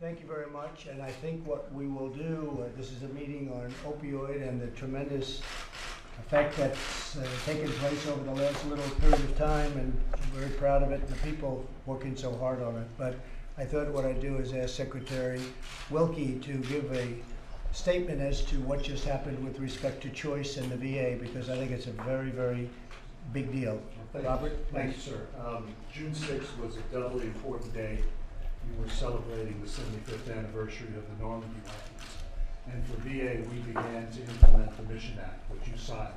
Thank you very much, and I think what we will do, this is a meeting on opioid and the tremendous effect that's taken place over the last little period of time, and I'm very proud of it, and the people working so hard on it. But I thought what I'd do is ask Secretary Wilkie to give a statement as to what just happened with respect to choice in the VA, because I think it's a very, very big deal. Robert? Thank you, sir. June 6th was a doubly important day. We were celebrating the 75th anniversary of the Normandy landings. And for VA, we began to implement the Mission Act, which you signed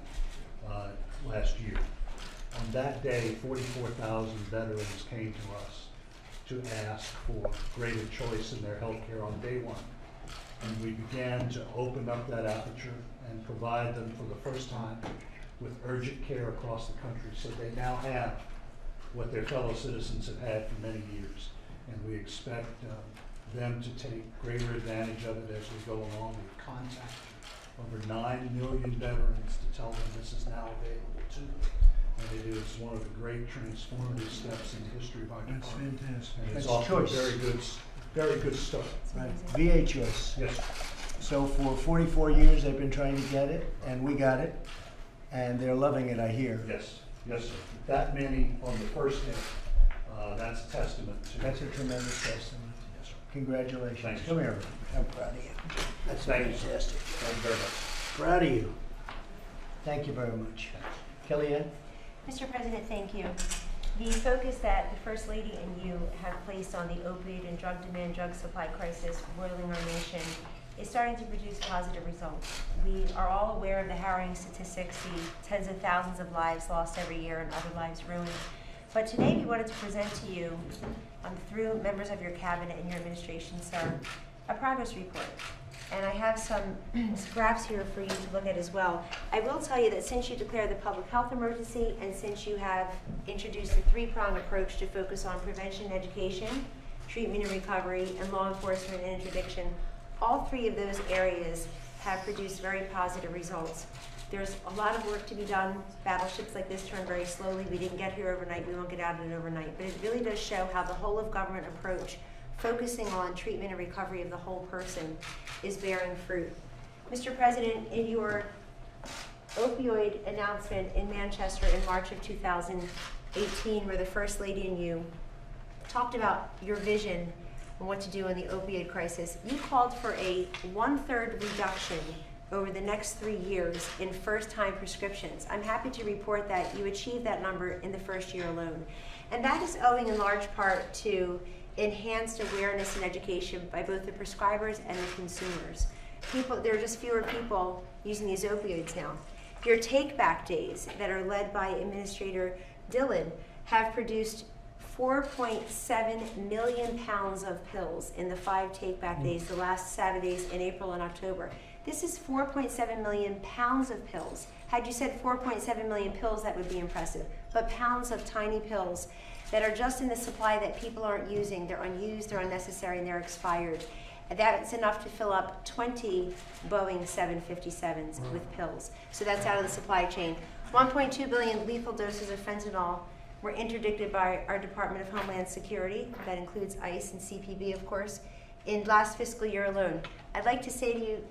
last year. On that day, 44,000 veterans came to us to ask for greater choice in their health care on day one. And we began to open up that aperture and provide them for the first time with urgent care across the country. So they now have what their fellow citizens have had for many years. And we expect them to take greater advantage of it as we go along. We've contacted over 9 million veterans to tell them this is now available to them. And it is one of the great transformative steps in the history of our department. That's fantastic. And it's That's off to a choice. very good start. Right. VA choice. Yes, sir. So for 44 years, they've been trying to get it, and we got it, and they're loving it, I hear. Yes, yes, sir. That many on the first day, that's a testament to. That's a tremendous testament. Yes, sir. Congratulations. Thank you. Come here, Robert. I'm proud of you. That's Thank you, sir. fantastic. Thank you very much. Proud of you. Thank you very much. Kellyanne? Mr. President, thank you. The focus that the First Lady and you have placed on the opioid and drug demand, drug supply crisis roiling our nation is starting to produce positive results. We are all aware of the harrowing statistics, the tens of thousands of lives lost every year and other lives ruined. But today we wanted to present to you, through members of your cabinet and your administration, sir, a progress report. And I have some graphs here for you to look at as well. I will tell you that since you declared the public health emergency and since you have introduced a three-pronged approach to focus on prevention and education, treatment and recovery, and law enforcement and interdiction, all three of those areas have produced very positive results. There's a lot of work to be done. Battleships like this turn very slowly. We didn't get here overnight. We won't get out of it overnight. But it really does show how the whole of government approach, focusing on treatment and recovery of the whole person, is bearing fruit. Mr. President, in your opioid announcement in Manchester in March of 2018, where the First Lady and you talked about your vision and what to do in the opioid crisis, you called for a 1/3 reduction over the next 3 years in first-time prescriptions. I'm happy to report that you achieved that number in the first year alone. And that is owing in large part to enhanced awareness and education by both the prescribers and the consumers. There are just fewer people using these opioids now. Your take-back days that are led by Administrator Dillon have produced 4.7 million pounds of pills in the 5 take-back days, the last Saturdays in April and October. This is 4.7 million pounds of pills. Had you said 4.7 million pills, that would be impressive. But pounds of tiny pills that are just in the supply that people aren't using. They're unused, they're unnecessary, and they're expired. That's enough to fill up 20 Boeing 757s with pills. So that's out of the supply chain. 1.2 billion lethal doses of fentanyl were interdicted by our Department of Homeland Security. That includes ICE and CPB, of course, in last fiscal year alone. I'd like to say to you,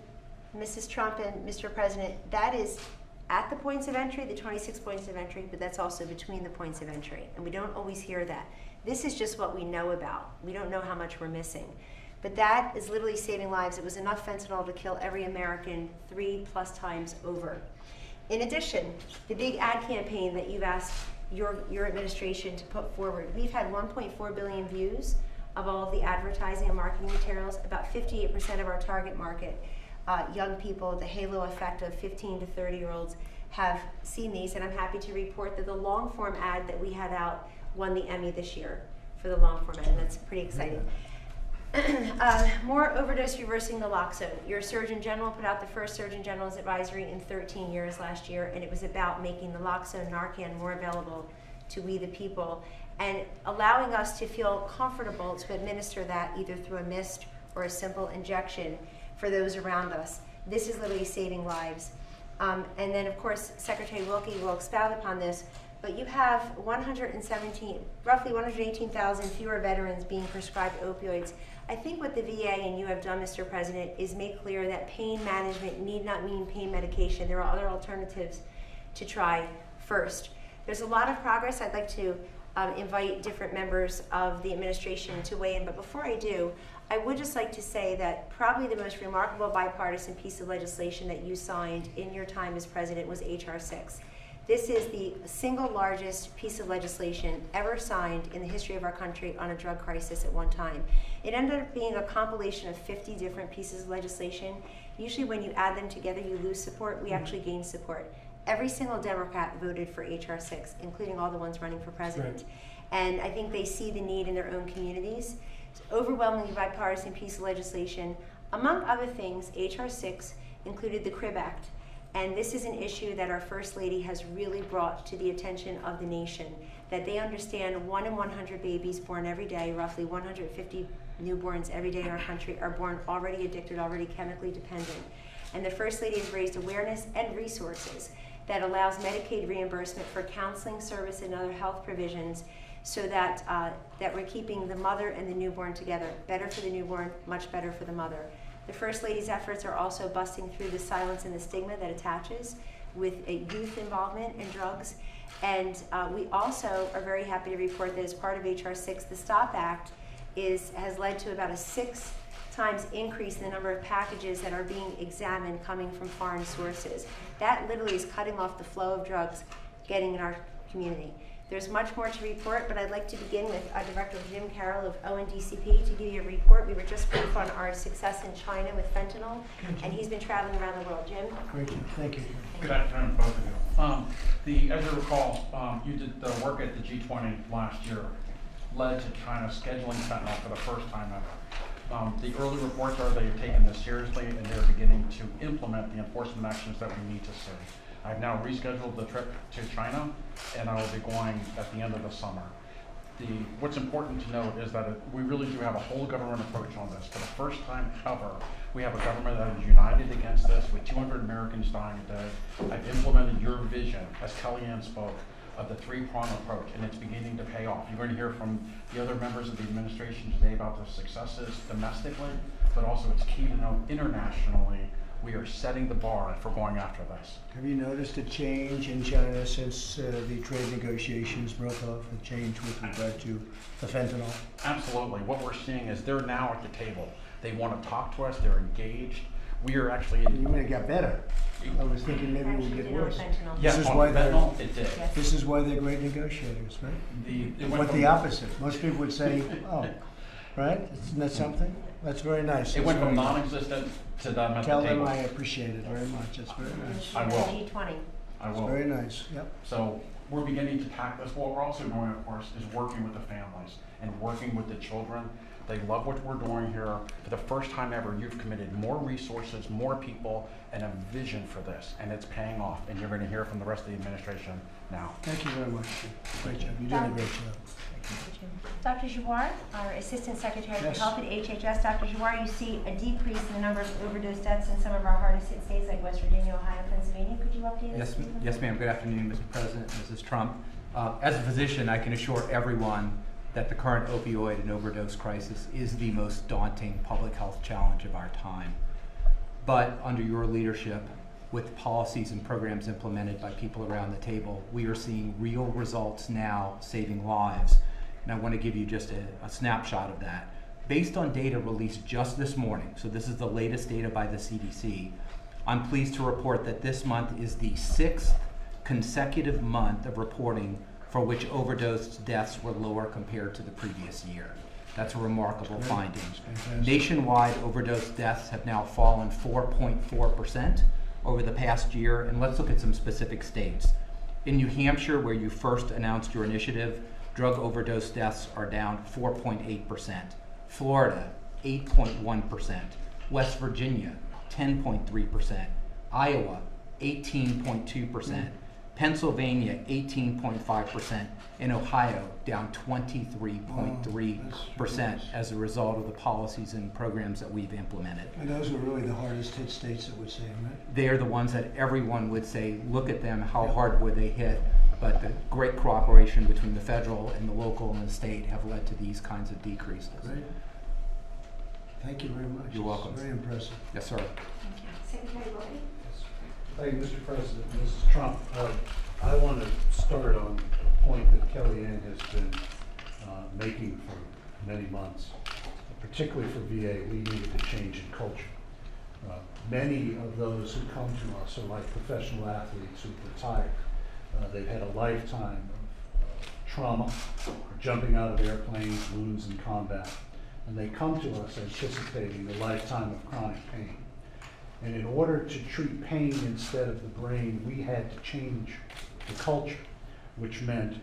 Mrs. Trump and Mr. President, that is at the points of entry, the 26 points of entry, but that's also between the points of entry. And we don't always hear that. This is just what we know about. We don't know how much we're missing. But that is literally saving lives. It was enough fentanyl to kill every American 3+ times over. In addition, the big ad campaign that you've asked your administration to put forward, we've had 1.4 billion views of all of the advertising and marketing materials. About 58% of our target market, young people, the halo effect of 15 to 30-year-olds, have seen these, and I'm happy to report that the long-form ad that we had out won the Emmy this year for the long-form ad, and that's pretty exciting. More overdose reversing naloxone. Your Surgeon General put out the first Surgeon General's advisory in 13 years last year, and it was about making naloxone, Narcan more available to we the people, and allowing us to feel comfortable to administer that either through a mist or a simple injection for those around us. This is literally saving lives. And then, of course, Secretary Wilkie will expound upon this, but you have roughly 118,000 fewer veterans being prescribed opioids. I think what the VA and you have done, Mr. President, is make clear that pain management need not mean pain medication. There are other alternatives to try first. There's a lot of progress. I'd like to invite different members of the administration to weigh in, but before I do, I would just like to say that probably the most remarkable bipartisan piece of legislation that you signed in your time as president was H.R. 6. This is the single largest piece of legislation ever signed in the history of our country on a drug crisis at one time. It ended up being a compilation of 50 different pieces of legislation. Usually when you add them together, you lose support. We actually gained support. Every single Democrat voted for H.R. 6, including all the ones running for president. Right. And I think they see the need in their own communities. It's an overwhelmingly bipartisan piece of legislation. Among other things, H.R. 6 included the CRIB Act. And this is an issue that our First Lady has really brought to the attention of the nation, that they understand 1 in 100 babies born every day, roughly 150 newborns every day in our country, are born already addicted, already chemically dependent. And the First Lady has raised awareness and resources that allows Medicaid reimbursement for counseling service and other health provisions so that, that we're keeping the mother and the newborn together. Better for the newborn, much better for the mother. The First Lady's efforts are also busting through the silence and the stigma that attaches with a youth involvement in drugs. And we also are very happy to report that as part of H.R. 6, the STOP Act has led to about a 6 times increase in the number of packages that are being examined coming from foreign sources. That literally is cutting off the flow of drugs getting in our community. There's much more to report, but I'd like to begin with Director Jim Carroll of ONDCP to give you a report. We were just briefed on our success in China with fentanyl, and he's been traveling around the world. Jim? Great, thank you. Good afternoon, both of you. As you recall, you did the work at the G20 last year, led to China scheduling fentanyl for the first time ever. The early reports are they've taken this seriously and they're beginning to implement the enforcement actions that we need to see. I've now rescheduled the trip to China, and I will be going at the end of the summer. What's important to note is that we really do have a whole government approach on this. For the first time ever, we have a government that is united against this, with 200 Americans dying a day. I've implemented your vision, as Kellyanne spoke, of the 3-prong approach, and it's beginning to pay off. You're going to hear from the other members of the administration today about the successes domestically, but also it's key to know internationally we are setting the bar for going after this. Have you noticed a change in China since the trade negotiations broke off, a change with regard to the fentanyl? Absolutely. What we're seeing is they're now at the table. They want to talk to us. They're engaged. We are actually... You mean it got better? I was thinking maybe it would get worse. Yes, This is on why fentanyl, it did. Yes. This is why they're great negotiators, right? It went But from- the opposite. Most people would say, oh, right? Isn't that something? That's very nice. It went That's from very nice. non-existent to them at Tell the them table. I appreciate it very much. That's very nice. I will. G20. I It's will. very nice, yep. So we're beginning to tackle this. What we're also doing, of course, is working with the families and working with the children. They love what we're doing here. For the first time ever, you've committed more resources, more people, and a vision for this, and it's paying off. And you're going to hear from the rest of the administration now. Thank you very much. Great job. You did a great job. Dr. Jouar, our Assistant Secretary for Yes. Health at HHS. Dr. Jouar, you see a decrease in the number of overdose deaths in some of our hardest hit states like West Virginia, Ohio, Pennsylvania. Could you update us? Yes, ma'am. Good afternoon, Mr. President, Mrs. Trump. As a physician, I can assure everyone that the current opioid and overdose crisis is the most daunting public health challenge of our time. But under your leadership, with policies and programs implemented by people around the table, we are seeing real results now, saving lives. And I want to give you just a snapshot of that. Based on data released just this morning, so this is the latest data by the CDC, I'm pleased to report that this month is the 6th consecutive month of reporting for which overdose deaths were lower compared to the previous year. That's a remarkable finding. Fantastic. Nationwide, overdose deaths have now fallen 4.4% over the past year. And let's look at some specific states. In New Hampshire, where you first announced your initiative, drug overdose deaths are down 4.8%. Florida, 8.1%. West Virginia, 10.3%. Iowa, 18.2%. Pennsylvania, 18.5%, and Ohio down 23.3% as a result of the policies and programs that we've implemented. And those were really the hardest hit states that would say, right? They are the ones that everyone would say, look at them, how hard were they hit? But the great cooperation between the federal and the local and the state have led to these kinds of decreases. Great. Thank you very much. You're welcome. It's very impressive. Yes, sir. Thank you. Secretary Wiley? Thank you, Mr. President, Mrs. Trump. I want to start on a point that Kellyanne has been making for many months. Particularly for VA, we needed a change in culture. Many of those who come to us are like professional athletes who've retired. They've had a lifetime of trauma, or jumping out of airplanes, wounds in combat, and they come to us anticipating a lifetime of chronic pain. And in order to treat pain instead of the brain, we had to change the culture, which meant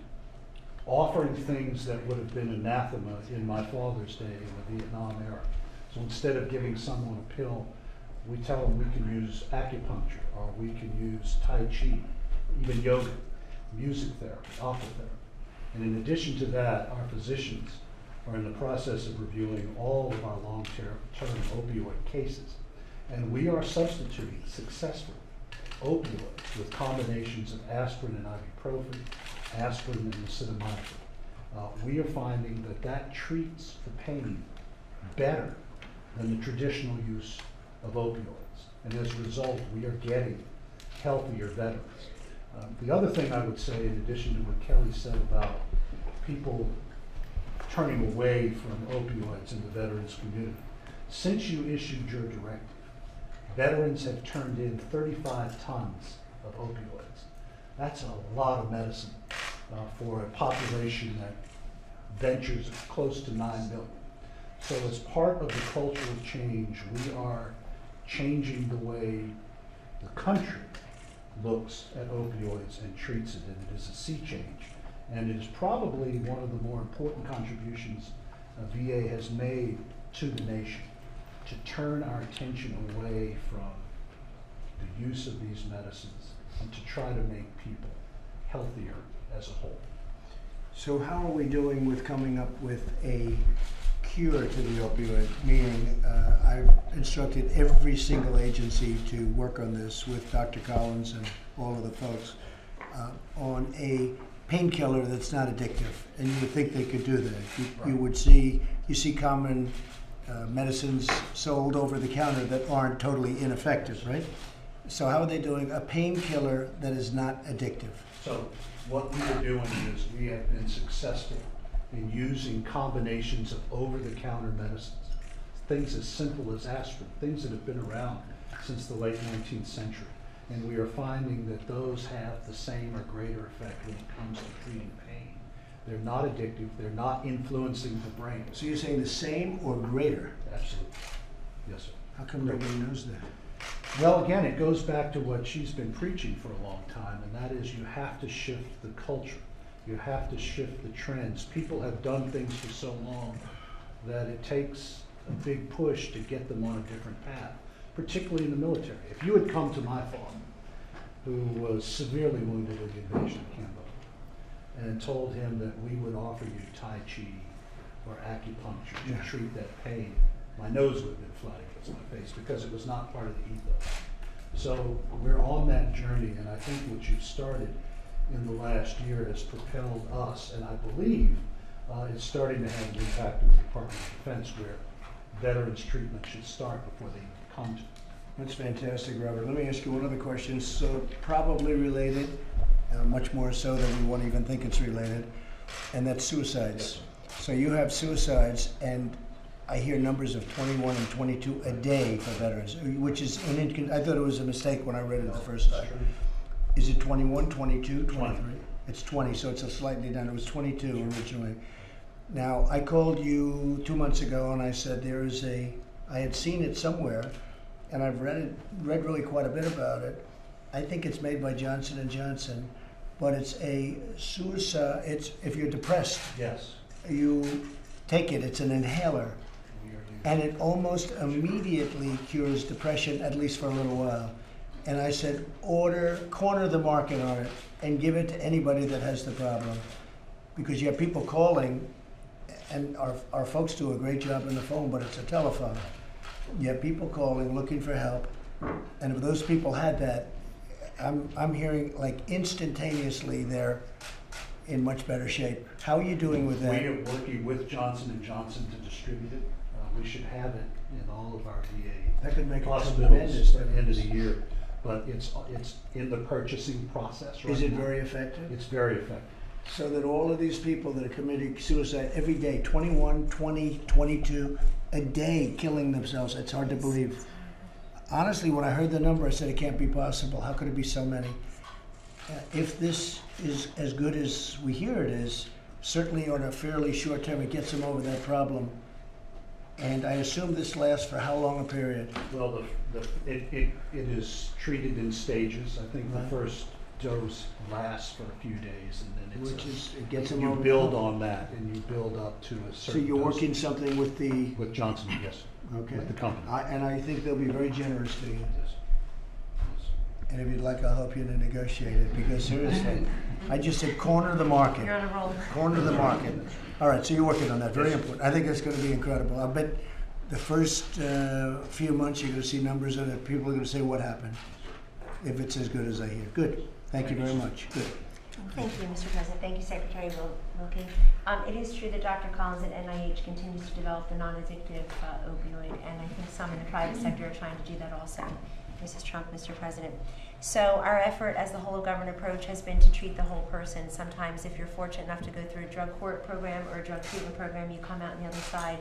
offering things that would have been anathema in my father's day in the Vietnam era. So instead of giving someone a pill, we tell them we can use acupuncture, or we can use Tai Chi, even yoga, music therapy, aqua therapy. And in addition to that, our physicians are in the process of reviewing all of our long-term opioid cases. And we are substituting successfully opioids with combinations of aspirin and ibuprofen, aspirin and acetaminophen. We are finding that that treats the pain better than the traditional use of opioids. And as a result, we are getting healthier veterans. The other thing I would say, in addition to what Kelly said about people turning away from opioids in the veterans community, since you issued your directive, veterans have turned in 35 tons of opioids. That's a lot of medicine for a population that ventures close to 9 million. So as part of the cultural change, we are changing the way the country looks at opioids and treats it, and it is a sea change. And it is probably one of the more important contributions VA has made to the nation, to turn our attention away from the use of these medicines and to try to make people healthier as a whole. So how are we doing with coming up with a cure to the opioid? Meaning, I've instructed every single agency to work on this with Dr. Collins and all of the folks on a painkiller that's not addictive. And you would think they could do that. You would see, you see common medicines sold over the counter that aren't totally ineffective, right? So how are they doing a painkiller that is not addictive? So what we are doing is we have been successful in using combinations of over-the-counter medicines, things as simple as aspirin, things that have been around since the late 19th century. And we are finding that those have the same or greater effect when it comes to treating pain. They're not addictive, they're not influencing the brain. So you're saying the same or greater? Absolutely. Yes, sir. How come nobody knows that? Well, again, it goes back to what she's been preaching for a long time, and that is you have to shift the culture. You have to shift the trends. People have done things for so long that it takes a big push to get them on a different path, particularly in the military. If you had come to my father, who was severely wounded in the invasion of Cambodia, and told him that we would offer you Tai Chi or acupuncture to treat that pain, my nose would have been flat against my face because it was not part of the ethos. So we're on that journey, and I think what you've started in the last year has propelled us, and I believe it's starting to have an impact in the Department of Defense, where veterans treatment should start before they come to. That's fantastic, Robert. Let me ask you one other question. So probably related, much more so than we won't even think it's related, and that's suicides. Yes. So you have suicides, and I hear numbers of 21 and 22 a day for veterans, which is I thought it was a mistake when I read it the first time. Is it 21, 22, 23? It's 20, so it's a slightly down. It was 22 originally. Now, I called you 2 months ago and I said I had seen it somewhere, and I've read really quite a bit about it. I think it's made by Johnson & Johnson, but it's a suicide, if you're depressed, Yes. you take it, it's an inhaler, and it almost immediately cures depression, at least for a little while. And I said, corner the market on it and give it to anybody that has the problem. Because you have people calling, and our folks do a great job on the phone, but it's a telephone. You have people calling, looking for help, and if those people had that, I'm hearing like instantaneously they're in much better shape. How are you doing with that? We are working with Johnson & Johnson to distribute it. We should have it in all of our VA That could make a hospitals tremendous by the end of the difference. year. But it's in the purchasing process right Is it now. very effective? It's very effective. So that all of these people that are committing suicide every day, 21, 20, 22 a day, killing themselves, it's hard to believe. Honestly, when I heard the number, I said it can't be possible. How could it be so many? If this is as good as we hear it is, certainly on a fairly short term, it gets them over that problem. And I assume this lasts for how long a period? Well, it is treated in stages. I think the Right. first dose lasts for a few days, and then it's Which is, it gets them you over. build on that, and you build up to a So certain you're dose. working something with the, With Johnson, yes, okay. with the company. And I think they'll be very generous to you. Yes. And if you'd like, I'll help you to negotiate it, because seriously, I just said corner the market. You're on a roll. Corner the market. All right, so you're working on that, very important. I think it's gonna be incredible. I bet the first few months, you're gonna see numbers that people are gonna say, what happened? If it's as good as I hear. Good, thank you very much, good. Thank you, Mr. President. Thank you, Secretary Wilkie. It is true that Dr. Collins at NIH continues to develop the non-addictive opioid, and I think some in the private sector are trying to do that also. Mrs. Trump, Mr. President. So our effort as the whole of government approach has been to treat the whole person. Sometimes if you're fortunate enough to go through a drug court program or a drug treatment program, you come out on the other side.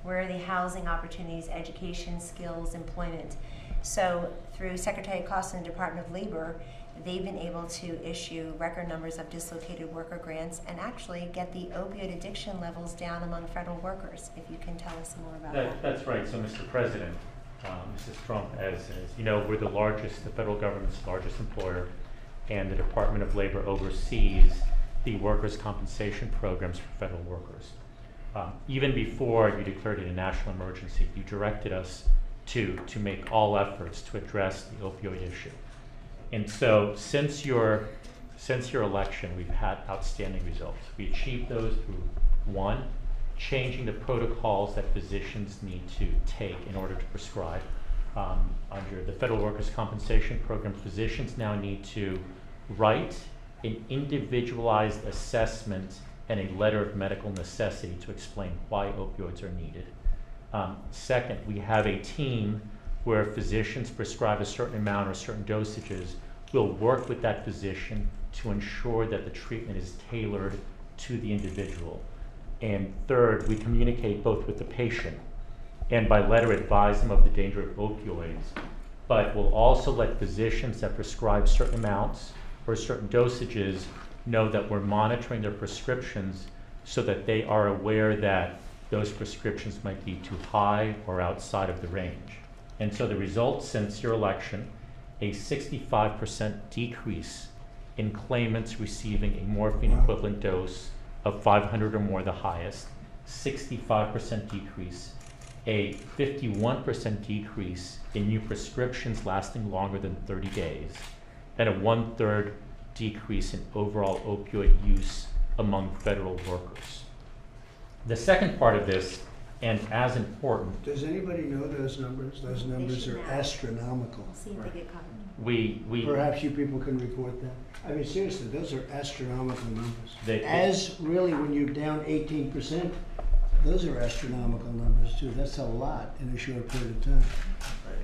Where are the housing opportunities, education, skills, employment? So through Secretary Costa and Department of Labor, they've been able to issue record numbers of dislocated worker grants and actually get the opioid addiction levels down among federal workers. If you can tell us some more about that. That's right. So, Mr. President, Mrs. Trump, as you know, we're the federal government's largest employer, and the Department of Labor oversees the workers' compensation programs for federal workers. Even before you declared it a national emergency, you directed us to make all efforts to address the opioid issue. And so, since your election, we've had outstanding results. We achieved those through, one, changing the protocols that physicians need to take in order to prescribe. Under the Federal Workers' Compensation Program, physicians now need to write an individualized assessment and a letter of medical necessity to explain why opioids are needed. Second, we have a team where physicians prescribe a certain amount or certain dosages. We'll work with that physician to ensure that the treatment is tailored to the individual. And third, we communicate both with the patient and by letter advise them of the danger of opioids, but we'll also let physicians that prescribe certain amounts or certain dosages know that we're monitoring their prescriptions so that they are aware that those prescriptions might be too high or outside of the range. And so the results since your election, a 65% decrease in claimants receiving a morphine equivalent dose of 500 or more, the highest, 65% decrease, a 51% decrease in new prescriptions lasting longer than 30 days, and a 1/3 decrease in overall opioid use among federal workers. The second part of this, and as important, Does anybody know those numbers? Those numbers should are know. astronomical. We'll see if they get covered. we Perhaps you people can report that. I mean, seriously, those are astronomical numbers. They- As really, when you're down 18%, those are astronomical numbers too. That's a lot in a short period of time.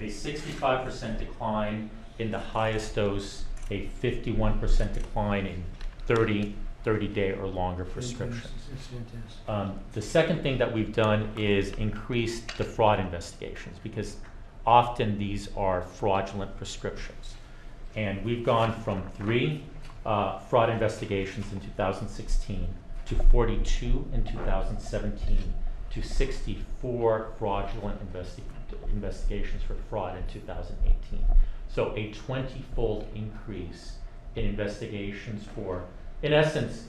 a 65% decline in the highest dose, a 51% decline in 30-day or longer prescriptions. It's fantastic. The second thing that we've done is increase the fraud investigations, because often these are fraudulent prescriptions. And we've gone from 3 fraud investigations in 2016 to 42 in 2017 to 64 fraudulent investigations for fraud in 2018. So a 20-fold increase in investigations for, in essence,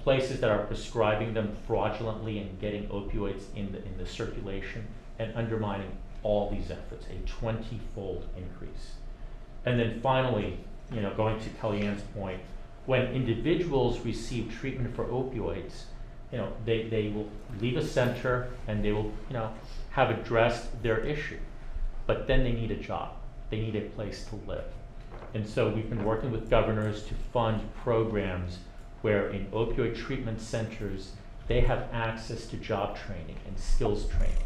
places that are prescribing them fraudulently and getting opioids in the circulation and undermining all these efforts, a 20-fold increase. And then finally, going to Kellyanne's point, when individuals receive treatment for opioids, they will leave a center and they will, have addressed their issue. But then they need a job. They need a place to live. And so we've been working with governors to fund programs where in opioid treatment centers, they have access to job training and skills training.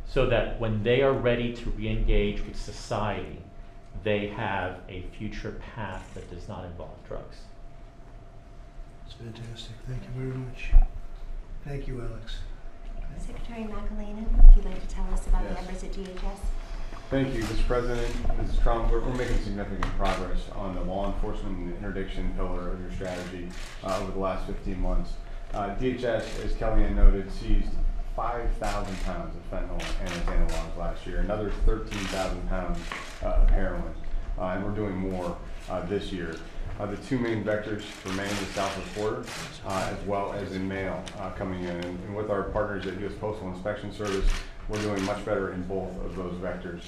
so that when they are ready to re-engage with society, they have a future path that does not involve drugs. It's fantastic. Thank you very much. Thank you, Alex. Secretary McElhaney, if you'd like to tell us about the Yes. efforts at DHS. Thank you, Mr. President, Mrs. Trump. We're making significant progress on the law enforcement and interdiction pillar of your strategy over the last 15 months. DHS, as Kellyanne noted, seized 5,000 pounds of fentanyl and its analogs last year, another 13,000 pounds of heroin, and we're doing more this year. The two main vectors remain the southwest border, as well as in mail coming in. And with our partners at U.S. Postal Inspection Service, we're doing much better in both of those vectors.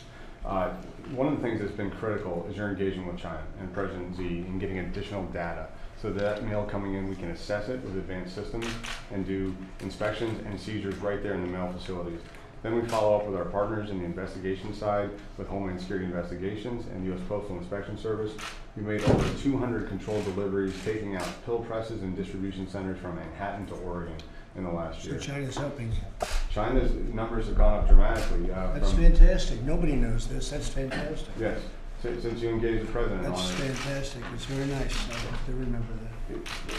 One of the things that's been critical is your engagement with China and President Xi in getting additional data, so that mail coming in, we can assess it with advanced systems and do inspections and seizures right there in the mail facilities. Then we follow up with our partners in the investigation side with Homeland Security Investigations and U.S. Postal Inspection Service. We made over 200 controlled deliveries, taking out pill presses and distribution centers from Manhattan to Oregon in the last So year. China's helping you. China's numbers have gone up dramatically. That's from, fantastic. Nobody knows this. That's fantastic. yes, since you engaged the president That's on it. fantastic. It's very nice. I have to remember that.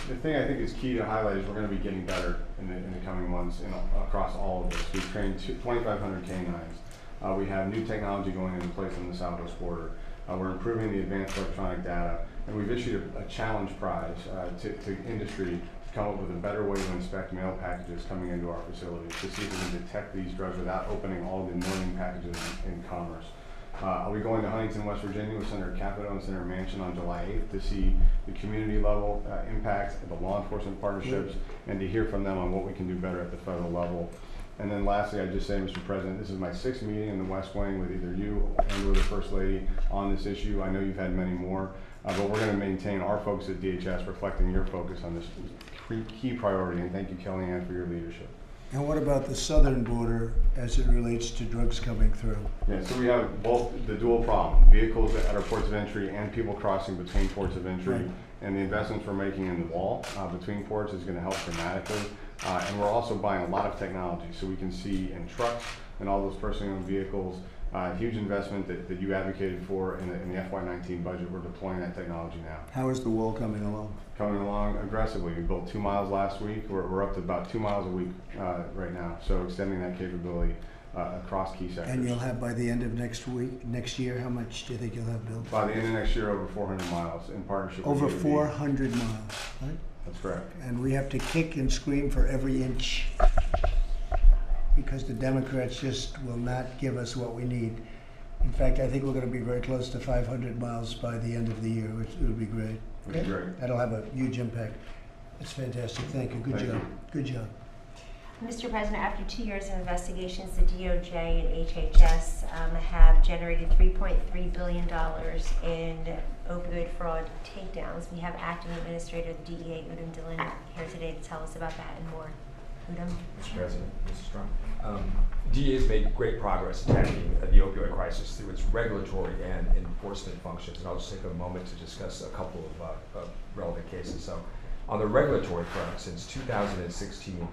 The thing I think is key to highlight is we're going to be getting better in the coming months across all of this. We've trained 2,500 canines. We have new technology going into place on the southwest border. We're improving the advanced electronic data, and we've issued a challenge prize to industry to come up with a better way to inspect mail packages coming into our facilities to see if we can detect these drugs without opening all the million packages in commerce. I'll be going to Huntington, West Virginia with Senator Capito and Senator Manchin on July 8th to see the community level impact of the law enforcement partnerships and to hear from them on what we can do better at the federal level. And then lastly, I'd just say, Mr. President, this is my 6th meeting in the West Wing with either you and or the First Lady on this issue. I know you've had many more, but we're going to maintain our focus at DHS, reflecting your focus on this key priority. And thank you, Kellyanne, for your leadership. And what about the southern border as it relates to drugs coming through? Yeah, so we have both the dual problem, vehicles at our ports of entry and people crossing between ports of entry. Right. And the investments we're making in the wall between ports is going to help dramatically. And we're also buying a lot of technology so we can see in trucks and all those personally owned vehicles. Huge investment that you advocated for in the FY19 budget. We're deploying that technology now. How is the wall coming along? Coming along aggressively. We built 2 miles last week. We're up to about 2 miles a week right now. So extending that capability across key sectors. And you'll have by the end of next year, how much do you think you'll have built? By the end of next year, over 400 miles in partnership with Over DoD. 400 miles, right? That's correct. And we have to kick and scream for every inch because the Democrats just will not give us what we need. In fact, I think we're going to be very close to 500 miles by the end of the year, which will be great. That's great. That'll have a huge impact. That's fantastic. Thank you. Good Thank job. you. Good job. Mr. President, after 2 years of investigations, the DOJ and HHS have generated $3.3 billion in opioid fraud takedowns. We have Acting Administrator of the DEA, Udom Dillon, here today to tell us about that and more. Udom? Mr. President, Mrs. Trump. DEA has made great progress attacking the opioid crisis through its regulatory and enforcement functions, and I'll just take a moment to discuss a couple of relevant cases. So, on the regulatory front, since 2016,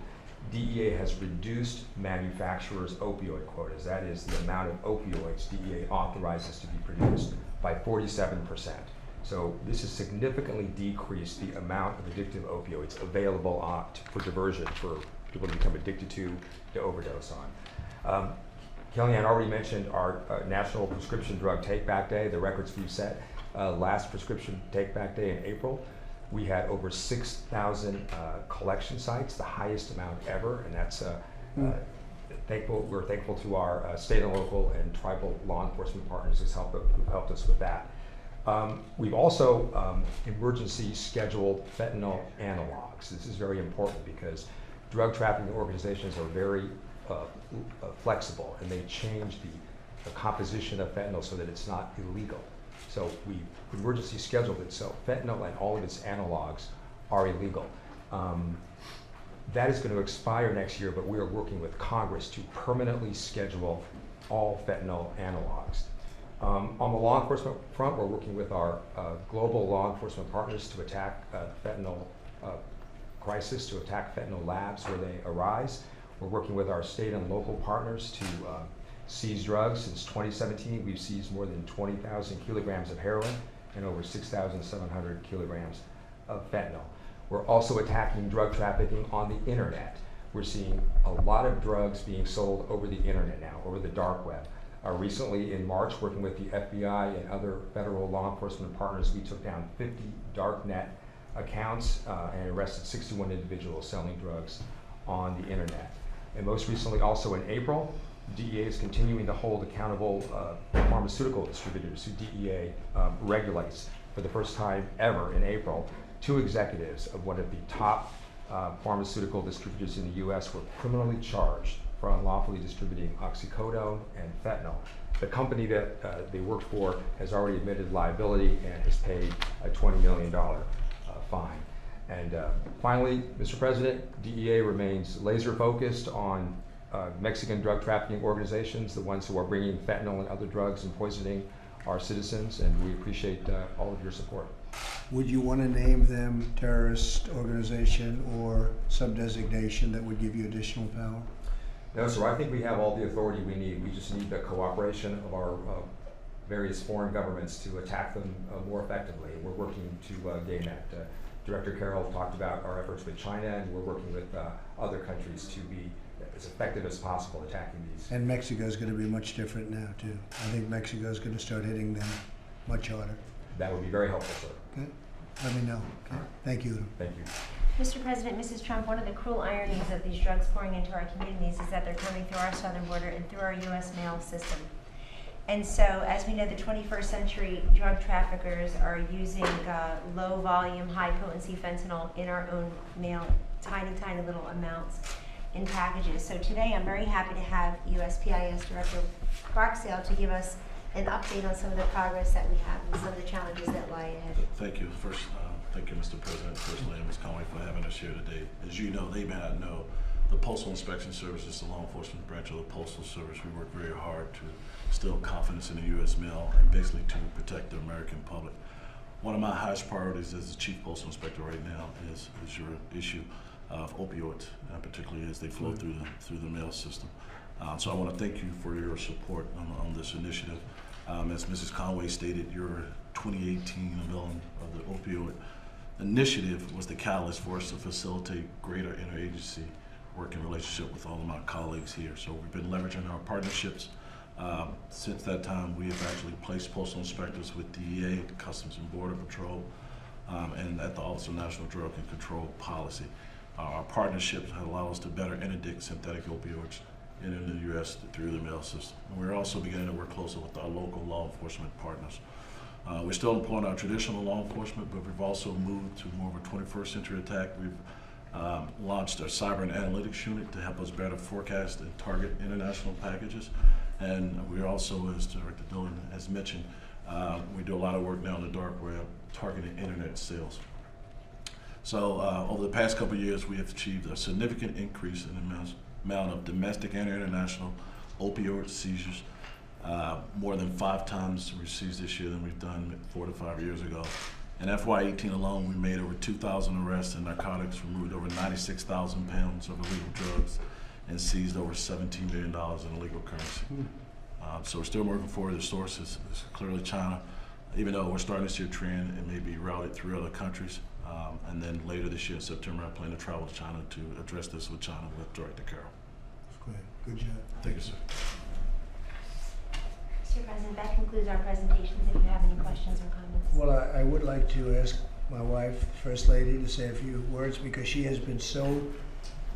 DEA has reduced manufacturers' opioid quotas, that is the amount of opioids DEA authorizes to be produced, by 47%. So this has significantly decreased the amount of addictive opioids available for diversion for people to become addicted to overdose on. Kellyanne already mentioned our National Prescription Drug Take-Back Day, the records we've set. Last Prescription Take-Back Day in April, we had over 6,000 collection sites, the highest amount ever, and that's we're thankful to our state and local and tribal law enforcement partners who've helped us with that. We've also emergency scheduled fentanyl analogs. This is very important because drug trafficking organizations are very flexible, and they change the composition of fentanyl so that it's not illegal. So we emergency scheduled it, so fentanyl and all of its analogs are illegal. That is going to expire next year, but we are working with Congress to permanently schedule all fentanyl analogs. On the law enforcement front, we're working with our global law enforcement partners to attack fentanyl crisis, to attack fentanyl labs where they arise. We're working with our state and local partners to seized drugs. Since 2017, we've seized more than 20,000 kilograms of heroin and over 6,700 kilograms of fentanyl. We're also attacking drug trafficking on the internet. We're seeing a lot of drugs being sold over the internet now, over the dark web. Recently in March, working with the FBI and other federal law enforcement partners, we took down 50 darknet accounts and arrested 61 individuals selling drugs on the internet. And most recently, also in April, DEA is continuing to hold accountable pharmaceutical distributors who DEA regulates. For the first time ever in April, 2 executives of one of the top pharmaceutical distributors in the U.S. were criminally charged for unlawfully distributing oxycodone and fentanyl. The company that they worked for has already admitted liability and has paid a $20 million fine. And finally, Mr. President, DEA remains laser focused on Mexican drug trafficking organizations, the ones who are bringing fentanyl and other drugs and poisoning our citizens, and we appreciate all of your support. Would you want to name them terrorist organization or some designation that would give you additional power? No, sir, I think we have all the authority we need. We just need the cooperation of our various foreign governments to attack them more effectively. We're working to gain that. Director Carroll talked about our efforts with China, and we're working with other countries to be as effective as possible attacking these. And Mexico's going to be much different now, too. I think Mexico's going to start hitting them much harder. That would be very helpful, sir. Okay? Let me know. Okay? Thank you. Thank you. Mr. President, Mrs. Trump, one of the cruel ironies of these drugs pouring into our communities is that they're coming through our southern border and through our U.S. mail system. And so, as we know, the 21st century drug traffickers are using low volume, high potency fentanyl in our own mail, tiny, tiny little amounts in packages. So today I'm very happy to have USPIS Director Barksdale to give us an update on some of the progress that we have and some of the challenges that lie ahead. Thank you. First, thank you, Mr. President, First Lady, Ms. Conway, for having us here today. As you know, they may not know, the Postal Inspection Service is the law enforcement branch of the Postal Service. We work very hard to instill confidence in the U.S. mail and basically to protect the American public. One of my highest priorities as the Chief Postal Inspector right now is your issue of opioids, particularly as they flow through the mail system. So I want to thank you for your support on this initiative. As Mrs. Conway stated, your 2018 unveiling of the opioid initiative was the catalyst for us to facilitate greater interagency working relationship with all of my colleagues here. So we've been leveraging our partnerships. Since that time, we have actually placed postal inspectors with DEA, Customs and Border Patrol, and at the Office of National Drug and Control Policy. Our partnerships have allowed us to better interdict synthetic opioids into the U.S. through the mail system. And we're also beginning to work closer with our local law enforcement partners. We're still employing our traditional law enforcement, but we've also moved to more of a 21st century attack. We've launched our cyber and analytics unit to help us better forecast and target international packages. And we also, as Director Dillon has mentioned, we do a lot of work now in the dark web targeting internet sales. So over the past couple of years, we have achieved a significant increase in the amount of domestic and international opioid seizures, more than 5 times we seized this year than we've done 4 to 5 years ago. In FY18 alone, we made over 2,000 arrests in narcotics, removed over 96,000 pounds of illegal drugs, and seized over $17 million in illegal currency. So we're still moving forward. The source is clearly China, even though we're starting to see a trend. It may be routed through other countries. And then later this year in September, I plan to travel to China to address this with China with Director Carroll. That's great. Good job. Thank you, sir. Mr. President, that concludes our presentations. If you have any questions or comments. Well, I would like to ask my wife, First Lady, to say a few words because she has been so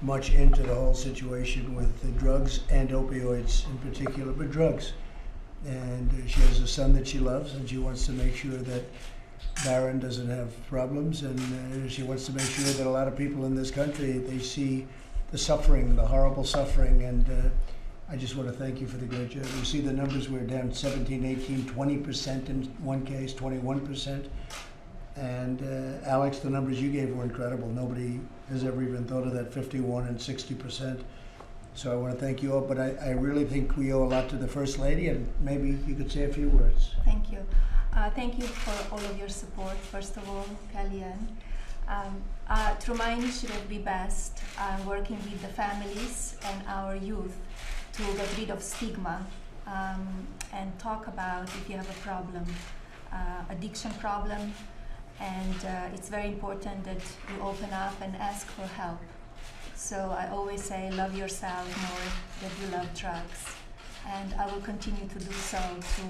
much into the whole situation with the drugs and opioids in particular, but drugs. And she has a son that she loves, and she wants to make sure that Barron doesn't have problems, and she wants to make sure that a lot of people in this country, they see the suffering, the horrible suffering, and I just want to thank you for the great job. You see the numbers, we're down 17, 18, 20% in one case, 21%. And Alex, the numbers you gave were incredible. Nobody has ever even thought of that, 51 and 60%. So I want to thank you all, but I really think we owe a lot to the First Lady, and maybe you could say a few words. Thank you. Thank you for all of your support, first of all, Kellyanne. Through my initiative, Be Best, I'm working with the families and our youth to get rid of stigma and talk about if you have a problem, addiction problem, and it's very important that you open up and ask for help. So I always say, love yourself more than you love drugs. And I will continue to do so to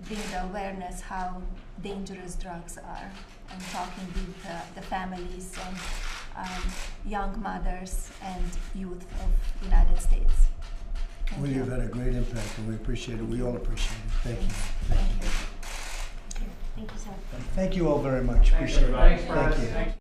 bring the awareness how dangerous drugs are, and talking with the families and young mothers and youth of the United States. Thank Well, you. you've had a great impact, and we appreciate it. We all appreciate it. Thank you. Thank you. Thank you, sir. Thank you all very much. Appreciate it. Thanks, Thank you.